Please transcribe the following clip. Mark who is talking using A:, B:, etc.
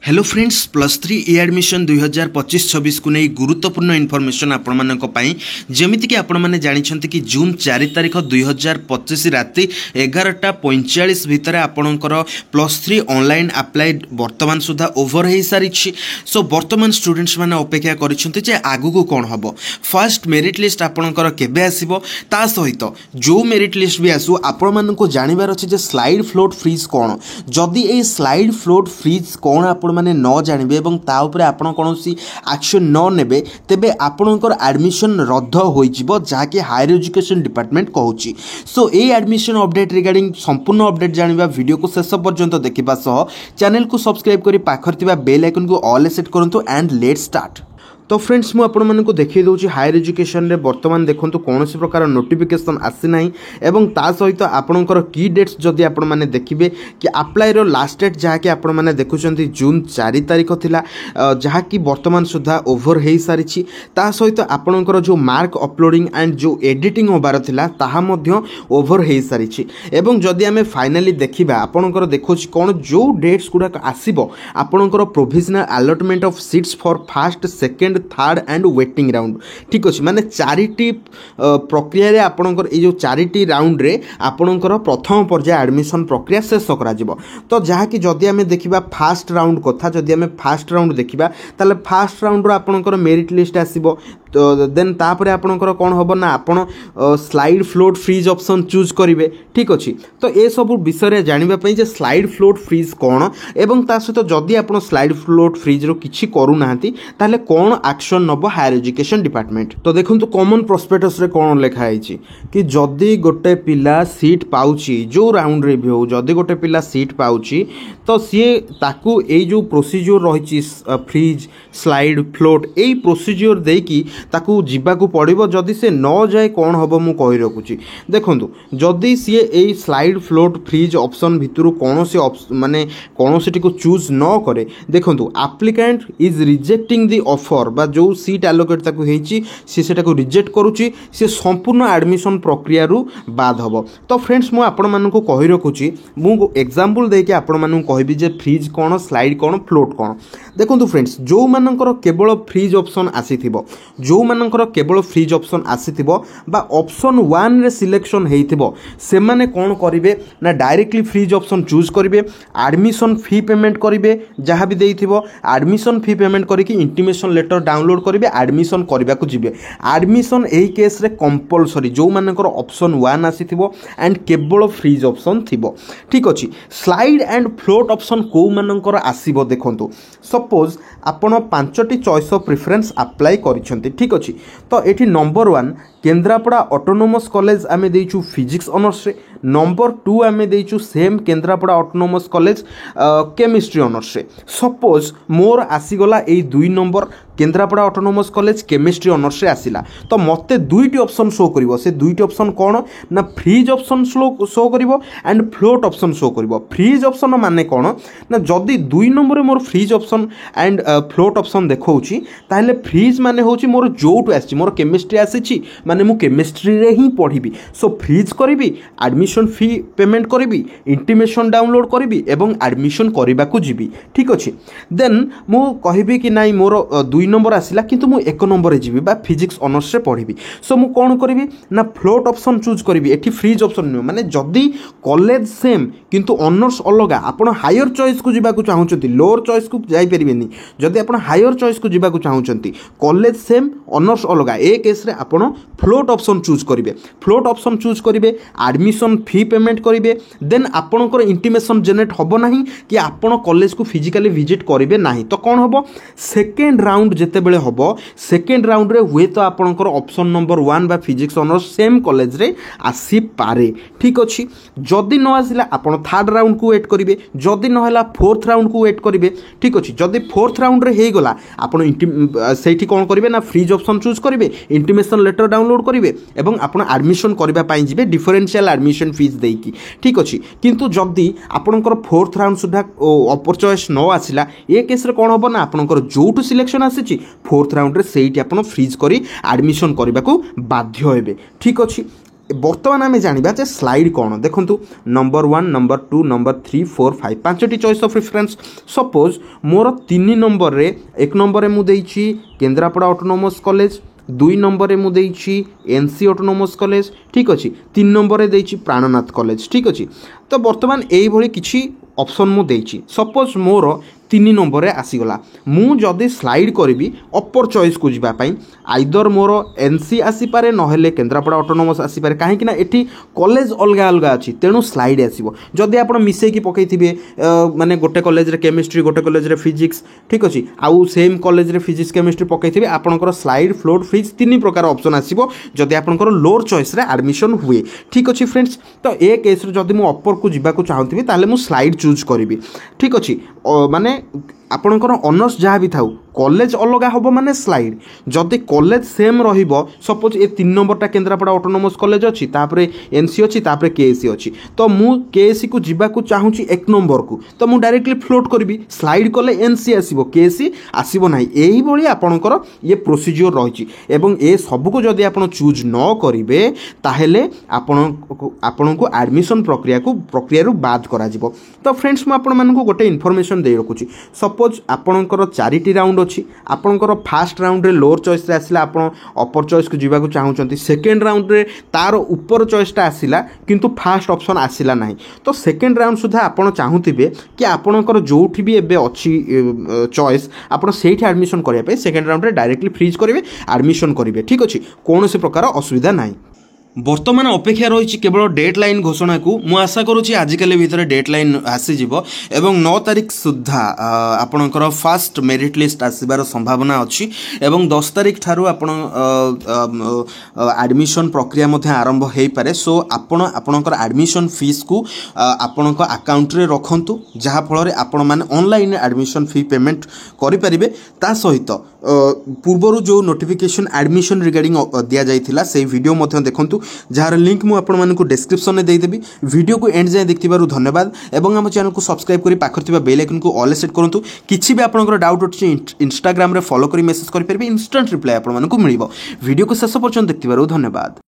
A: Hello friends plus three ई admission 2025-26 को नहीं गुरुत्वपूर्ण information आपण मानक पई जेमिति कि आपण माने जानिछंती कि जून 4 तारिख 2025 राति 11:45 भितर आपणकर प्लस थ्री ऑनलाइन अप्लाई वर्तमान सुधा ओवर हो सारी। सो वर्तमान स्टूडेंट्स माने अपेक्षा करिछंती जे आगु को कोन हबो। फर्स्ट मेरिट लिस्ट आपणकर केबे आसीबो ता सहित जो मेरिट लिस्ट भी आसु आपण मानक जानिबार अछि जे स्लाइड फ्लोट फ्रीज कोन। जदि ए स्लाइड फ्लोट फ्रीज कोन आपण माने न जानबे एवं ता ऊपर आपण कोनोसी एक्शन न नेबे तेबे आपणकर एडमिशन रद्द होई जिवो जाके हायर एजुकेशन डिपार्टमेंट कहूची। सो ए एडमिशन अपडेट रिगार्डिंग संपूर्ण अपडेट जानिबा वीडियो को शेष पर्यंत देखिबा सह चैनल को सब्सक्राइब करी पाखर थिबा बेल आइकन को ऑल सेट करंतु एंड लेट्स स्टार्ट। तो फ्रेंड्स मु आपण मानक देखि दउची हायर एजुकेशन रे वर्तमान देखंतु कोनोसी प्रकार नोटिफिकेशन आसी नाही एवं ता सहित आपणकर की डेट्स जदि आपण माने देखिबे कि अप्लाई रो लास्ट डेट जहा कि आपण माने देखुचंती जून 4 तारिख थिला जहा कि वर्तमान सुधा ओवर हेई सारिछि। ता सहित आपणकर जो मार्क अपलोडिंग एंड जो एडिटिंग होबार थिला ताहा मध्य ओवर हेई सारिछि एवं जदि हमें फाइनली देखिबा आपणकर देखुछि कोन जो डेट्स गुडा आसीबो आपणकर provisional allotment of seats for first second third and waiting round ठीक अच्छे माने चारिटी प्रक्रिया आपणकर ये जो चारिटी राउंड रे आपणकर प्रथम पर्याय एडमिशन प्रक्रिया शेष करा जिवो। तो जहा कि जदि हमें देखिबा फास्ट राउंड कथा जदि हमें फास्ट राउंड देखिबा ताले फास्ट राउंड रो आपणकर मेरिट लिस्ट आसीबो। तो देन तापर आपणकर कोन होबो ना आपण slide float freeze option choose करिवे ठीक अछि। तो ए सब विषय रे जानिबा पई जे स्लाइड फ्लोट फ्रीज कोन एवं ता सहित जदि आपण स्लाइड फ्लोट फ्रीज रो किछि करू नाहंती ताले कोन एक्शन नबो हायर एजुकेशन डिपार्टमेंट। तो देखंतु कॉमन प्रोस्पेक्टस रे कोन लेखा आइछि कि जदि गोटे पिला सीट पाउछि जो राउंड रे भी हो जदि गोटे पिला सीट पाउछि तो सी ताकू ए जो प्रोसीजर रहिछि फ्रीज स्लाइड फ्लोट ए प्रोसीजर देकी ताकू जीवाकू पड़िबो। जदि से न जाए कौन हम मु कहि रखुची देखंतु जदि सी ए स्लाइड फ्लोट फ्रीज ऑप्शन भितरु कोनोसी माने कोनोसी को चूज न करे देखंतु applicant is rejecting the offer बा जो सीट एलोकेट ताकू हेची सी सेटा को रिजेक्ट करूची से संपूर्ण एडमिशन प्रक्रिया रु बाद हबो। तो फ्रेंड्स मु आपण मानकू कहि रखुची मु एग्जांपल दे के आपण मानकू कहबी जे फ्रीज कोन स्लाइड कोन फ्लोट कोन। देखंतु फ्रेंड्स जो मानकर केवल फ्रीज ऑप्शन आसीथिबो जो मानकर केवल फ्रीज ऑप्शन आसीथिबो बा ऑप्शन 1 रे सिलेक्शन हेइथिबो से माने कोन करिवे ना डायरेक्टली फ्रीज ऑप्शन चूज करिवे एडमिशन फी पेमेंट करिवे जहां भी देइथिबो एडमिशन फी पेमेंट करिकि इंटीमेशन लेटर डाउनलोड करिवे एडमिशन करबा को जिवे। एडमिशन एही केस रे कंपलसरी जो मानकर ऑप्शन 1 आसीथिबो एंड केवल फ्रीज ऑप्शन थिबो ठीक अछि। स्लाइड एंड फ्लोट ऑप्शन को मानकर आसीबो देखंतु सपोज आपण 5टी चॉइस ऑफ प्रेफरेंस अप्लाई करिसंती ठीक अछि। तो एठी नंबर 1 केन्द्रापड़ा ऑटोनोमस कॉलेज आमे देइछु फिजिक्स ऑनर्स रे नंबर 2 आमे देइछु same Kendrapara autonomous college chemistry honours रे। सपोज मोर आसीगला ए 2 number Kendrapara autonomous college chemistry honours रे आसिला तो मते दुईटी ऑप्शन शो करिवो से दुईटी ऑप्शन कोन ना फ्रीज ऑप्शन शो करिवो एंड फ्लोट ऑप्शन शो करिवो। फ्रीज ऑप्शन माने कोन ना जदी 2 नंबर रे मोर freeze option and float option देखौची ताहले फ्रीज माने होची मोर जोटू आसी मोर केमिस्ट्री आसीची माने मु केमिस्ट्री रे ही पढ़िबी सो फ्रीज करिवि एडमिशन फी पेमेंट करिवि इंटीमेशन डाउनलोड करिवि एवं एडमिशन करबा को जिवि ठीक अछि। देन मु कहिबी कि नाइ मोर 2 नंबर आसिला किंतु मु 1 नंबर रे जिवि बा फिजिक्स ऑनर्स रे पढ़िबी सो मु कोन करिवि ना फ्लोट ऑप्शन चूज करिवि। एठी फ्रीज ऑप्शन न माने जदी कॉलेज सेम किंतु ऑनर्स अलगा आपण हायर चॉइस को जिबा को चाहुचंती लोअर चॉइस को जाई परिबेनी जदी आपण हायर चॉइस को जिबा को चाहुचंती कॉलेज सेम ऑनर्स अलगा ए केस रे आपण फ्लोट ऑप्शन चूज करिवे। फ्लोट ऑप्शन चूज करिवे एडमिशन फी पेमेंट करिवे देन आपणकर इंटीमेशन जनरेट हबो नाही कि आपण कॉलेज को फिजिकली विजिट करिवे नाही। तो कोन हबो सेकंड राउंड जेते बेले हबो सेकंड राउंड रे हुए तो आपणकर ऑप्शन नंबर 1 बा फिजिक्स ऑनर्स सेम कॉलेज रे आसी पारे ठीक अछि। जदी न आसिला आपण थर्ड राउंड को वेट करिवे जदी न हला फोर्थ राउंड को वेट करिवे ठीक अछि। जदी फोर्थ राउंड रे हे गला आपण सेठी कोन करिवे ना फ्रीज ऑप्शन चूज करिवे इंटीमेशन लेटर डाउनलोड करिवे एवं आपण एडमिशन करबा पई जिवे डिफरेंशियल एडमिशन फीस देकी ठीक अछि। किंतु जदी आपणकर फोर्थ राउंड सुधा अपर चॉइस न आसिला ए केस रे कोन होबो ना आपणकर जोटू सिलेक्शन आसीची फोर्थ राउंड रे सेठी आपण फ्रीज करी एडमिशन करबा को बाध्य हेबे ठीक अछि। बर्तमान आम जाना जे स्लाइड कौन देखूँ नंबर 1 नंबर 2 नंबर 3 4 5 5टी चॉइस ऑफ रेफरेंस सपोज मोर 3 नंबर रे 1 नंबर में मुझे केन्द्रापड़ा ऑटोनोमस कॉलेज 2 नंबर में मुझे एनसी ऑटोनोमस कॉलेज ठीक अच्छे 3 नंबर में प्राणनाथ कॉलेज ठीक अच्छे तो बर्तमान यही किसी ऑप्शन मुझे सपोज मोर 3 नंबर आसीगला मुझे स्लाइड करी अपर चॉइस को जीवाई आइदर मोर एनसी आसीपे ना केन्द्रापड़ा ऑटोनोमस आसीपे कहीं एटी कॉलेज अलग अलग अच्छी तेणु स्लाइड आसो जदि आप मिसेक पकईे माने गोटे कॉलेज रे केमिस्ट्री गोटे कॉलेज रे फिजिक्स ठीक अच्छे आउ सेम कॉलेज रे फिजिक्स केमिस्ट्री पकईे आपंकर स्लाइड फ्लोट फ्रीज 3 प्रकार ऑप्शन आसो जदि आपंकर लोअर चॉइस रे एडमिशन हुए ठीक अच्छे फ्रेंड्स तो ए केस जदि मु अपर को जीवाक चाहूँगी ताले मु स्लाइड चूज करी ठीक अच्छे माने आपणकर ऑनर्स जहाँ भी थाउ कॉलेज अलग हम माने स्लाइड जदि कॉलेज सेम रहिबो सपोज ए 3 नंबरटा केन्द्रापड़ा ऑटोनोमस कॉलेज अच्छी तापरे एनसी अच्छी तापरे केएससी अच्छी तो मु केएससी को जीवाक चाहूँगी 1 नंबर को तो मु डायरेक्टली फ्लोट करी स्लाइड कले एनसी आसीबो केएससी आसीबो नाही एही भली आपणकर ये प्रोसीजर रही एवं ए सब को जदि आपण चूज न करिवे ताहेले आपणको एडमिशन प्रक्रिया बाद करा जिवो तो फ्रेंड्स मु आपण मानकु गोटे इन्फॉर्मेशन दे रखुची सपोज आपणकर 4टी राउंड अच्छी आपणकर फास्ट राउंड रे लोअर चॉइस रे आसिला आपण अपर चॉइस को जीवाक चाहूँगी सेकेंड राउंड रे तार ऊपर चॉइसटा आसिला किंतु फास्ट ऑप्शन आसिला नाही तो सेकेंड राउंड सुधा आपण चाहूथिबे कि आपणकर जोठी भी एबे अच्छी चॉइस आपण सेठी एडमिशन करिया पे सेकेंड राउंड रे डायरेक्टली फ्रीज करिवे एडमिशन करिवे ठीक अछि कोनोसी प्रकार असुविधा नाही बर्तमान अपेक्षा रही केवल डेडलाइन घोषणा को मु आशा करुँची आजिकल भितर डेडलाइन आसीजिव एवं 9 तारिख सुधा आपणकर फास्ट मेरिट लिस्ट आसबार संभावना अच्छी एवं 10 तारिख ठारू आपण एडमिशन प्रक्रिया मध्य आरंभ हो पारे सो आपणकर एडमिशन फीस को आपण अकाउंट रे रखंतु जहाँ फल आपण माने ऑनलाइन एडमिशन फी पेमेंट करि परिबे ता सहित पूर्वर जो नोटिफिकेशन एडमिशन रिगार्डिंग दिया जाइथिला से वीडियो मध्य देखंतु जार लिंक मु आपण मानकु डिस्क्रिप्शन में देदेवी वीडियो को एंड जाए देखिबारु धन्यवाद एवं हम चैनल को सब्सक्राइब करी पाखर थिबा बेल आइकन को ऑल सेट करंतु किछि भी आपनकर डाउट अछि इंस्टाग्राम रे फॉलो करी मेसेज करि परबे इंस्टेंट रिप्लाई आपण मानकु मिलिबो वीडियो को शेष पर्यंत देखिबारु धन्यवाद।